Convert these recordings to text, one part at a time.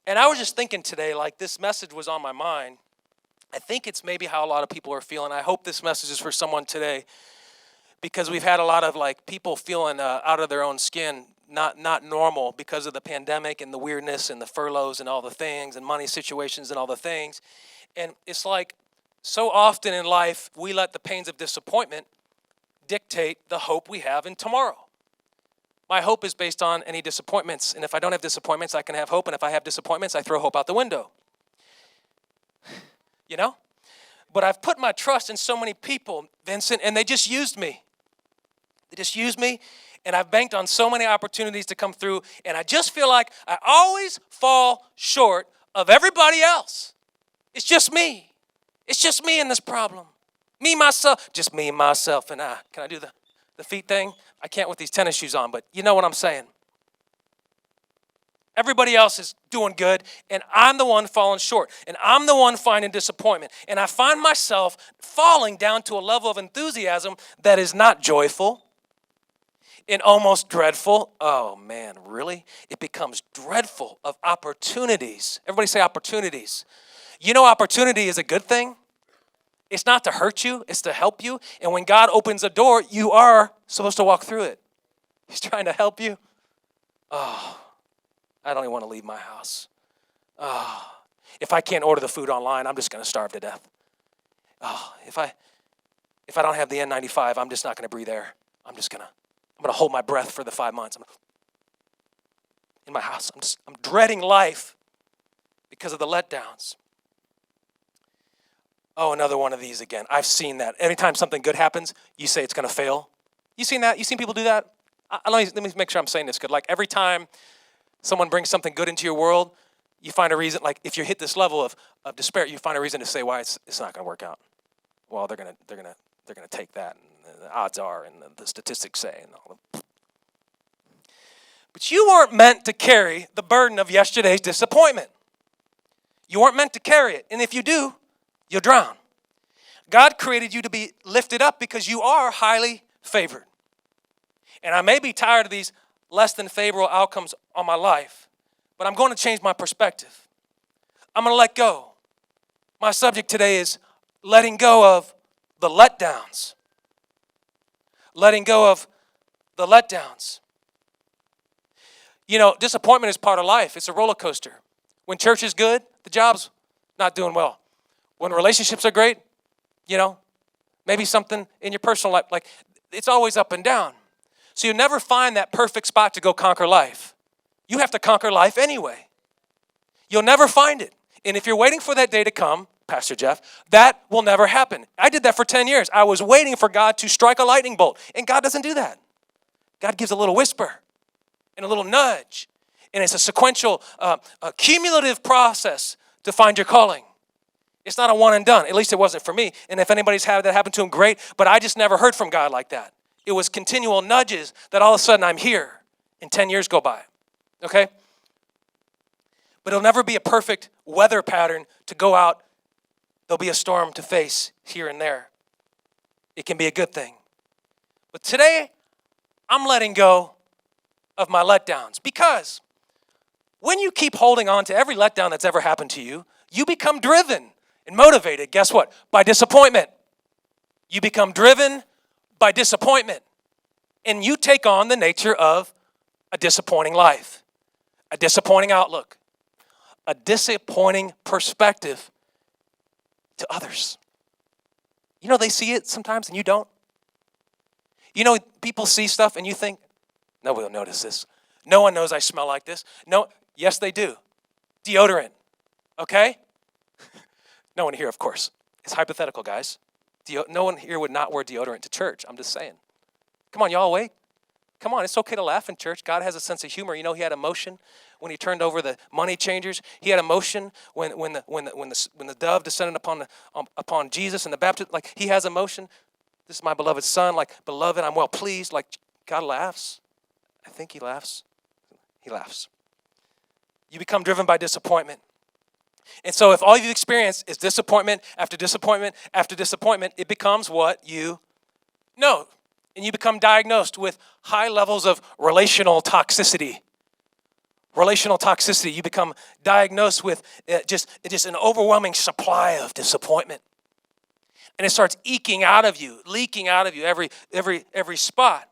And I was just thinking today, like this message was on my mind. I think it's maybe how a lot of people are feeling. I hope this message is for someone today, because we've had a lot of like people feeling out of their own skin, not normal because of the pandemic and the weirdness and the furloughs and all the things and money situations and all the things. And it's like so often in life, we let the pains of disappointment dictate the hope we have in tomorrow. My hope is based on any disappointments. And if I don't have disappointments, I can have hope. And if I have disappointments, I throw hope out the window. You know? But I've put my trust in so many people, Vincent, and they just used me. They just used me, and I've banked on so many opportunities to come through, and I just feel like I always fall short of everybody else. It's just me. It's just me in this problem. Me, myself, just me, myself, and I. Can I do the feet thing? I can't with these tennis shoes on, but you know what I'm saying. Everybody else is doing good, and I'm the one falling short, and I'm the one finding disappointment. And I find myself falling down to a level of enthusiasm that is not joyful and almost dreadful. Oh, man, really? It becomes dreadful of opportunities. Everybody say opportunities. You know opportunity is a good thing. It's not to hurt you. It's to help you. And when God opens a door, you are supposed to walk through it. He's trying to help you. Oh, I don't even want to leave my house. Oh, if I can't order the food online, I'm just going to starve to death. Oh, if I don't have the N95, I'm just not going to breathe air. I'm going to hold my breath for the 5 months. In my house, I'm dreading life because of the letdowns. Oh, another one of these again. I've seen that. Anytime something good happens, you say it's going to fail. You seen that? You seen people do that? Let me make sure I'm saying this good. Like every time someone brings something good into your world, you find a reason. Like if you hit this level of despair, you find a reason to say why it's not going to work out. Well, they're gonna take that, and the odds are, and the statistics say, and all the. But you weren't meant to carry the burden of yesterday's disappointment. You weren't meant to carry it, and if you do, you'll drown. God created you to be lifted up because you are highly favored. And I may be tired of these less than favorable outcomes on my life, but I'm going to change my perspective. I'm going to let go. My subject today is letting go of the letdowns. Letting go of the letdowns. You know, disappointment is part of life. It's a roller coaster. When church is good, the job's not doing well. When relationships are great, you know, maybe something in your personal life, like it's always up and down. So you never find that perfect spot to go conquer life. You have to conquer life anyway. You'll never find it. And if you're waiting for that day to come, Pastor Jeff, that will never happen. I did that for 10 years. I was waiting for God to strike a lightning bolt. And God doesn't do that. God gives a little whisper and a little nudge. And it's a sequential, a cumulative process to find your calling. It's not a one and done. At least it wasn't for me. And if anybody's had that happen to them, great. But I just never heard from God like that. It was continual nudges that all of a sudden I'm here and 10 years go by. Okay? But it'll never be a perfect weather pattern to go out. There'll be a storm to face here and there. It can be a good thing. But today, I'm letting go of my letdowns because when you keep holding on to every letdown that's ever happened to you, you become driven and motivated, guess what? By disappointment. You become driven by disappointment. And you take on the nature of a disappointing life, a disappointing outlook, a disappointing perspective to others. You know, they see it sometimes and you don't. You know, people see stuff and you think, nobody will notice this. No one knows I smell like this. No, yes, they do. Deodorant, okay? No one here, of course. It's hypothetical, guys. No one here would not wear deodorant to church. I'm just saying. Come on, y'all awake? Come on, it's okay to laugh in church. God has a sense of humor. You know, he had emotion when he turned over the money changers. He had emotion when the dove descended upon Jesus and the baptism. Like, he has emotion. This is my beloved son. Like, beloved, I'm well pleased. Like, God laughs. I think he laughs. He laughs. You become driven by disappointment. And so if all you've experienced is disappointment after disappointment after disappointment, it becomes what you know. And you become diagnosed with high levels of relational toxicity. relational toxicity. You become diagnosed with just an overwhelming supply of disappointment. And it starts eking out of you, leaking out of you every spot.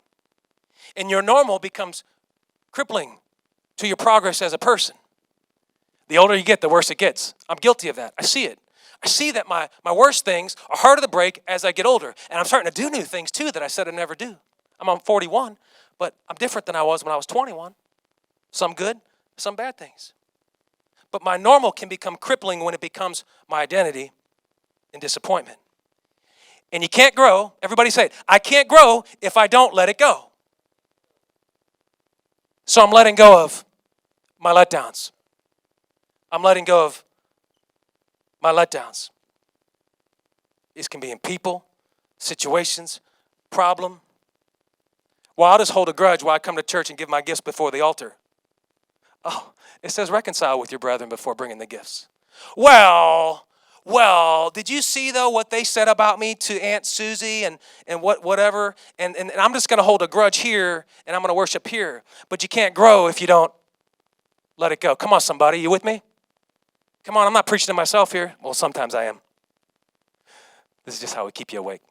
And your normal becomes crippling to your progress as a person. The older you get, the worse it gets. I'm guilty of that. I see it. I see that my worst things are harder to break as I get older. And I'm starting to do new things too that I said I'd never do. I'm 41, but I'm different than I was when I was 21. Some good, some bad things. But my normal can become crippling when it becomes my identity in disappointment. And you can't grow. Everybody say it. I can't grow if I don't let it go. So I'm letting go of my letdowns. I'm letting go of my letdowns. This can be in people, situations, problem. Well, I'll just hold a grudge while I come to church and give my gifts before the altar. Oh, it says reconcile with your brethren before bringing the gifts. Well, did you see, though, what they said about me to Aunt Susie and whatever? And I'm just going to hold a grudge here, and I'm going to worship here. But you can't grow if you don't let it go. Come on, somebody. You with me? Come on, I'm not preaching to myself here. Well, sometimes I am. This is just how we keep you awake.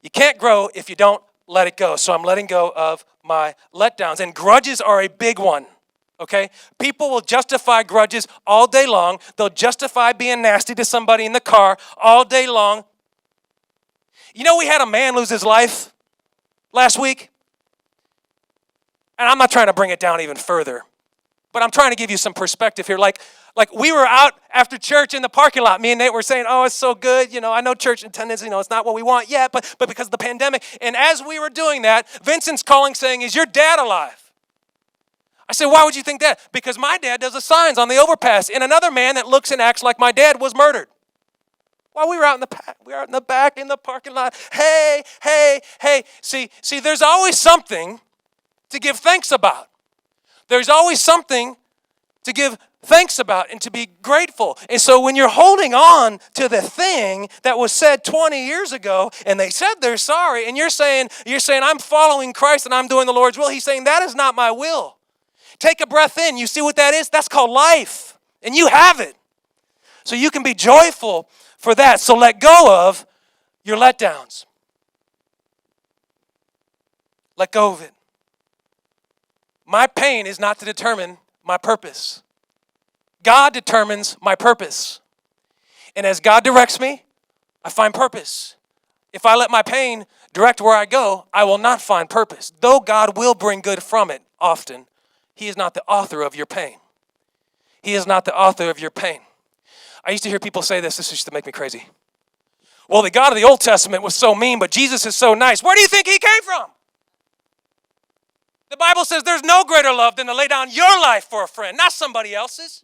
You can't grow if you don't let it go. So I'm letting go of my letdowns. And grudges are a big one. Okay? People will justify grudges all day long. They'll justify being nasty to somebody in the car all day long. You know, we had a man lose his life last week. And I'm not trying to bring it down even further, but I'm trying to give you some perspective here. Like we were out after church in the parking lot. Me and Nate were saying, oh, it's so good. You know, I know church attendance, it's not what we want yet, but because of the pandemic. And as we were doing that, Vincent's calling saying, is your dad alive? I said, why would you think that? Because my dad does the signs on the overpass. And another man that looks and acts like my dad was murdered. While we were out in the back in the parking lot. Hey. See, there's always something to give thanks about. There's always something to give thanks about and to be grateful. And so when you're holding on to the thing that was said 20 years ago and they said they're sorry and you're saying I'm following Christ and I'm doing the Lord's will, he's saying that is not my will. Take a breath in. You see what that is? That's called life. And you have it. So you can be joyful for that. So let go of your letdowns. Let go of it. My pain is not to determine my purpose. God determines my purpose. And as God directs me, I find purpose. If I let my pain direct where I go, I will not find purpose. Though God will bring good from it often, he is not the author of your pain. He is not the author of your pain. I used to hear people say this used to make me crazy. Well, the God of the Old Testament was so mean, but Jesus is so nice. Where do you think he came from? The Bible says there's no greater love than to lay down your life for a friend, not somebody else's.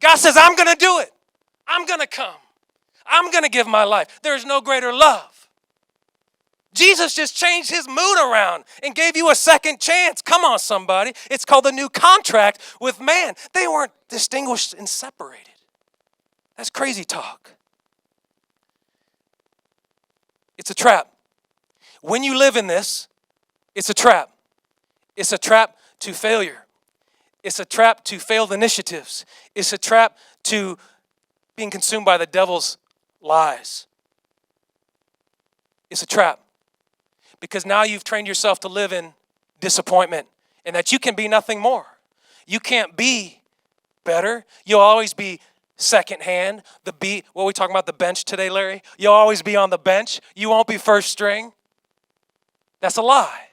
God says, I'm going to do it. I'm going to come. I'm going to give my life. There's no greater love. Jesus just changed his mood around and gave you a second chance. Come on, somebody. It's called the new contract with man. They weren't distinguished and separated. That's crazy talk. It's a trap. When you live in this, it's a trap. It's a trap to failure. It's a trap to failed initiatives. It's a trap to being consumed by the devil's lies. It's a trap. Because now you've trained yourself to live in disappointment and that you can be nothing more. You can't be better. You'll always be secondhand. What are we talking about, the bench today, Larry? You'll always be on the bench. You won't be first string. That's a lie.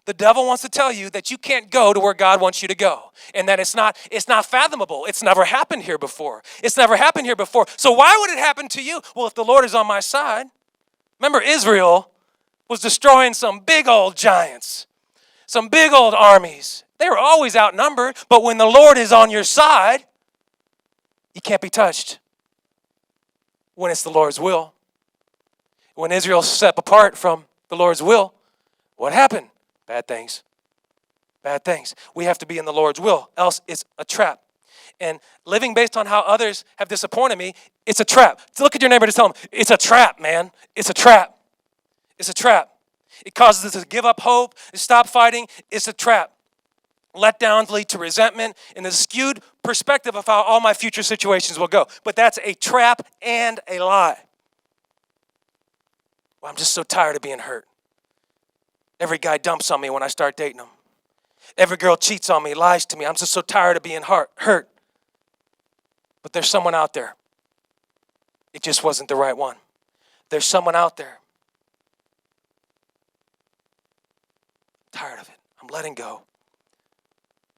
The devil wants to tell you that you can't go to where God wants you to go and that it's not fathomable. It's never happened here before. It's never happened here before. So why would it happen to you? Well, if the Lord is on my side. Remember, Israel was destroying some big old giants, some big old armies. They were always outnumbered, but when the Lord is on your side, you can't be touched. When it's the Lord's will. When Israel stepped apart from the Lord's will, what happened? Bad things. Bad things. We have to be in the Lord's will, else it's a trap. And living based on how others have disappointed me, it's a trap. So look at your neighbor and tell him, it's a trap, man. It's a trap. It's a trap. It causes us to give up hope, to stop fighting. It's a trap. Letdowns lead to resentment and a skewed perspective of how all my future situations will go. But that's a trap and a lie. Well, I'm just so tired of being hurt. Every guy dumps on me when I start dating them. Every girl cheats on me, lies to me. I'm just so tired of being hurt. But there's someone out there. It just wasn't the right one. There's someone out there. I'm tired of it. I'm letting go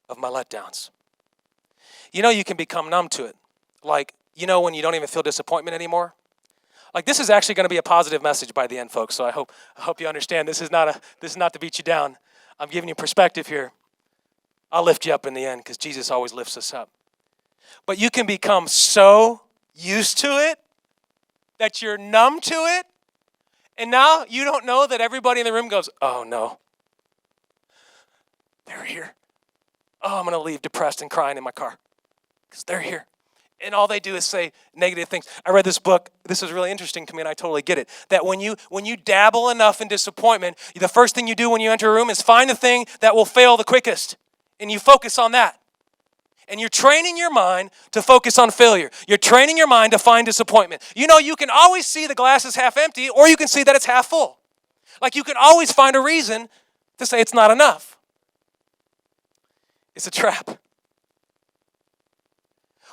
of my letdowns. You know, you can become numb to it. Like, you know, when you don't even feel disappointment anymore. Like, this is actually going to be a positive message by the end, folks. So I hope you understand. This is not to beat you down. I'm giving you perspective here. I'll lift you up in the end because Jesus always lifts us up. But you can become so used to it that you're numb to it, and now you don't know that everybody in the room goes, oh no, they're here. Oh, I'm going to leave depressed and crying in my car because they're here. And all they do is say negative things. I read this book. This is really interesting to me, and I totally get it. That when you dabble enough in disappointment, the first thing you do when you enter a room is find the thing that will fail the quickest, and you focus on that. And you're training your mind to focus on failure. You're training your mind to find disappointment. You know, you can always see the glass is half empty, or you can see that it's half full. Like, you can always find a reason to say it's not enough. It's a trap.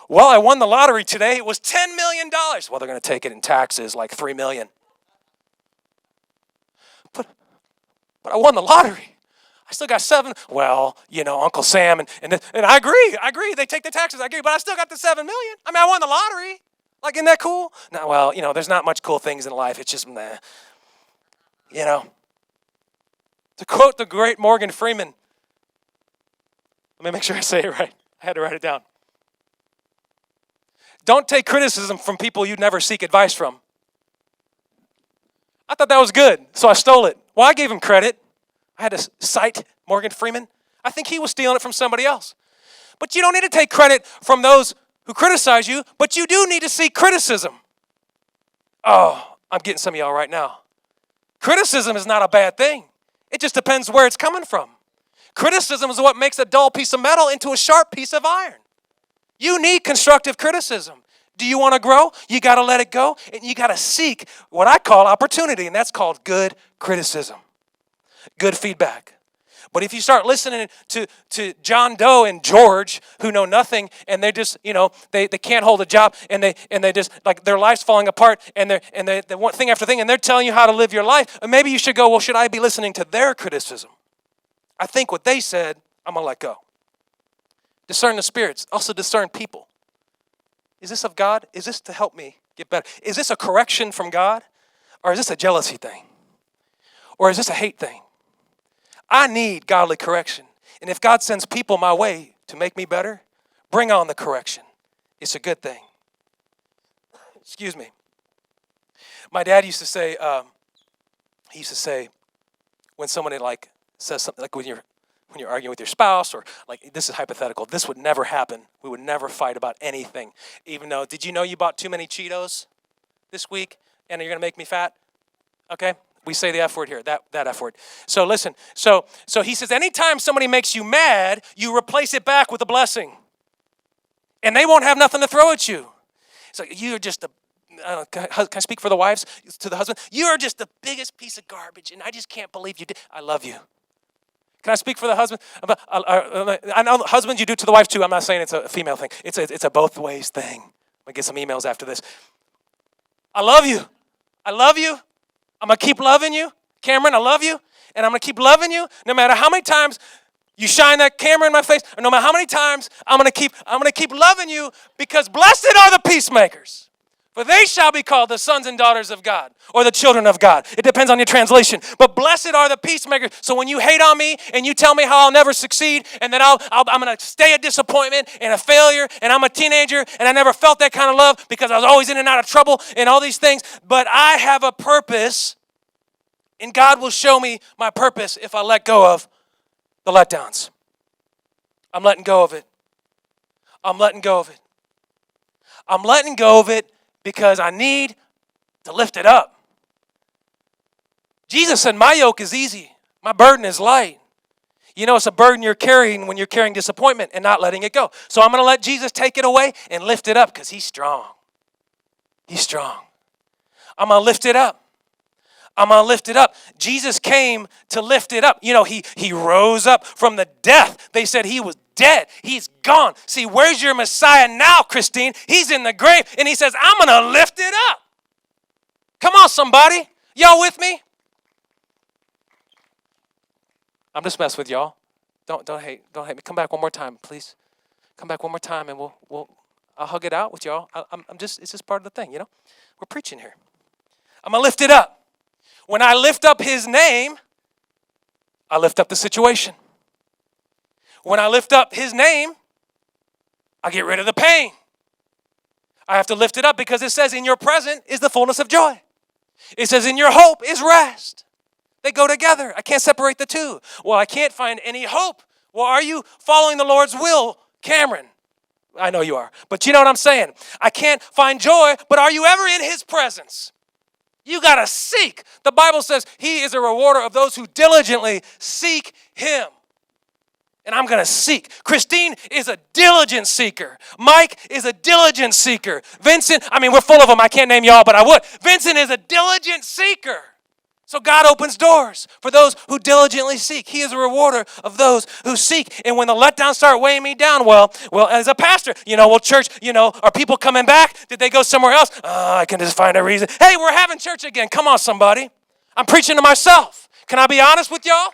Well, I won the lottery today. It was $10 million. Well, they're going to take it in taxes, like $3 million. But I won the lottery. I still got 7. Well, you know, Uncle Sam, and I agree. They take the taxes. I agree, but I still got the 7 million. I mean, I won the lottery. Like, isn't that cool? No, well, you know, there's not much cool things in life. It's just, nah. You know. To quote the great Morgan Freeman, let me make sure I say it right. I had to write it down. Don't take criticism from people you'd never seek advice from. I thought that was good, so I stole it. Well, I gave him credit. I had to cite Morgan Freeman. I think he was stealing it from somebody else. But you don't need to take credit from those who criticize you, but you do need to seek criticism. Oh, I'm getting some of y'all right now. Criticism is not a bad thing. It just depends where it's coming from. Criticism is what makes a dull piece of metal into a sharp piece of iron. You need constructive criticism. Do you want to grow? You got to let it go, and you got to seek what I call opportunity, and that's called good criticism, good feedback. But if you start listening to John Doe and George, who know nothing, and they just, you know, they can't hold a job, and they just, like, their life's falling apart, and they want thing after thing, and they're telling you how to live your life, and maybe you should go, well, should I be listening to their criticism? I think what they said, I'm going to let go. Discern the spirits. Also discern people. Is this of God? Is this to help me get better? Is this a correction from God? Or is this a jealousy thing? Or is this a hate thing? I need godly correction. And if God sends people my way to make me better, bring on the correction. It's a good thing. Excuse me. My dad used to say, when somebody like says something, like when you're arguing with your spouse, or like, this is hypothetical, this would never happen. We would never fight about anything. Even though, did you know you bought too many Cheetos this week and you're going to make me fat? Okay, we say the F word here, that F word. So listen, so he says, anytime somebody makes you mad, you replace it back with a blessing. And they won't have nothing to throw at you. So you're just can I speak for the wives, to the husband? You are just the biggest piece of garbage, and I just can't believe you did. I love you. Can I speak for the husband? I know husbands, you do to the wives too. I'm not saying it's a female thing. It's a both ways thing. I'm going to get some emails after this. I love you. I love you. I'm going to keep loving you. Cameron, I love you. And I'm going to keep loving you no matter how many times you shine that camera in my face, or no matter how many times I'm going to keep loving you, because blessed are the peacemakers, for they shall be called the sons and daughters of God, or the children of God. It depends on your translation. But blessed are the peacemakers. So when you hate on me and you tell me how I'll never succeed, and that I'm going to stay a disappointment and a failure, and I'm a teenager and I never felt that kind of love because I was always in and out of trouble and all these things. But I have a purpose, and God will show me my purpose if I let go of the letdowns. I'm letting go of it. I'm letting go of it. I'm letting go of it. Because I need to lift it up. Jesus said, my yoke is easy. My burden is light. You know it's a burden you're carrying when you're carrying disappointment and not letting it go. So I'm going to let Jesus take it away and lift it up because he's strong. He's strong. I'm going to lift it up. I'm going to lift it up. Jesus came to lift it up. You know, he rose up from the death. They said he was dead. He's gone. See, where's your Messiah now, Christine? He's in the grave. And he says, I'm going to lift it up. Come on, somebody. Y'all with me? I'm just messing with y'all. Don't hate me. Come back one more time, please. Come back one more time, and I'll hug it out with y'all. It's just part of the thing, you know. We're preaching here. I'm gonna lift it up. When I lift up his name, I lift up the situation. When I lift up his name, I get rid of the pain. I have to lift it up because it says in your present is the fullness of joy. It says in your hope is rest. They go together. I can't separate the two. Well, I can't find any hope. Well, are you following the Lord's will, Cameron? I know you are. But you know what I'm saying? I can't find joy, but are you ever in his presence? You got to seek. The Bible says he is a rewarder of those who diligently seek him. And I'm going to seek. Christine is a diligent seeker. Mike is a diligent seeker. Vincent, we're full of them. I can't name y'all, but I would. Vincent is a diligent seeker. So God opens doors for those who diligently seek. He is a rewarder of those who seek. And when the letdowns start weighing me down, well, as a pastor, church, are people coming back? Did they go somewhere else? I can just find a reason. Hey, we're having church again. Come on, somebody. I'm preaching to myself. Can I be honest with y'all?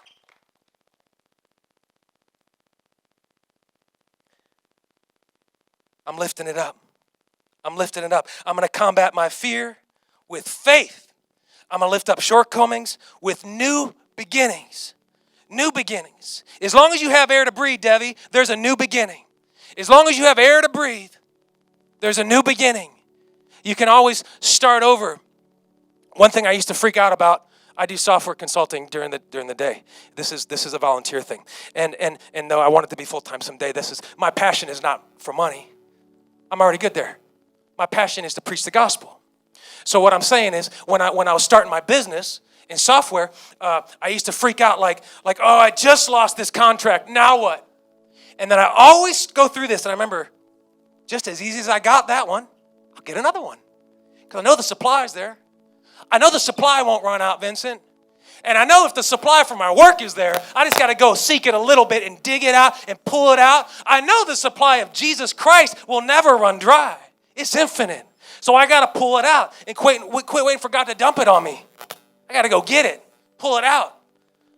I'm lifting it up. I'm lifting it up. I'm going to combat my fear with faith. I'm going to lift up shortcomings with new beginnings. New beginnings. As long as you have air to breathe, Debbie, there's a new beginning. As long as you have air to breathe, there's a new beginning. You can always start over. One thing I used to freak out about, I do software consulting during the day. This is a volunteer thing. And though I want it to be full-time someday, my passion is not for money. I'm already good there. My passion is to preach the gospel. So what I'm saying is, when I was starting my business in software, I used to freak out like, oh, I just lost this contract. Now what? And then I always go through this, and I remember, just as easy as I got that one, I'll get another one. Because I know the supply's there. I know the supply won't run out, Vincent. And I know if the supply for my work is there, I just got to go seek it a little bit and dig it out and pull it out. I know the supply of Jesus Christ will never run dry. It's infinite. So I got to pull it out and quit waiting for God to dump it on me. I got to go get it, pull it out.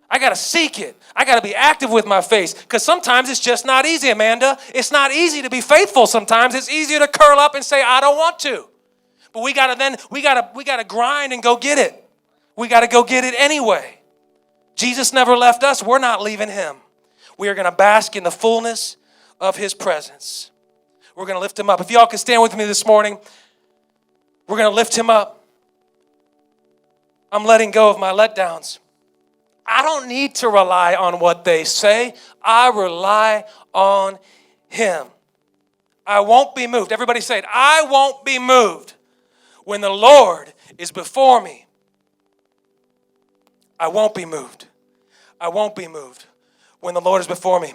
I got to seek it. I got to be active with my faith because sometimes it's just not easy, Amanda. It's not easy to be faithful sometimes. It's easier to curl up and say, I don't want to. But we got to grind and go get it. We got to go get it anyway. Jesus never left us. We're not leaving him. We are going to bask in the fullness of his presence. We're going to lift him up. If y'all can stand with me this morning, we're going to lift him up. I'm letting go of my letdowns. I don't need to rely on what they say. I rely on him. I won't be moved. Everybody say it. I won't be moved when the Lord is before me. I won't be moved. I won't be moved when the Lord is before me.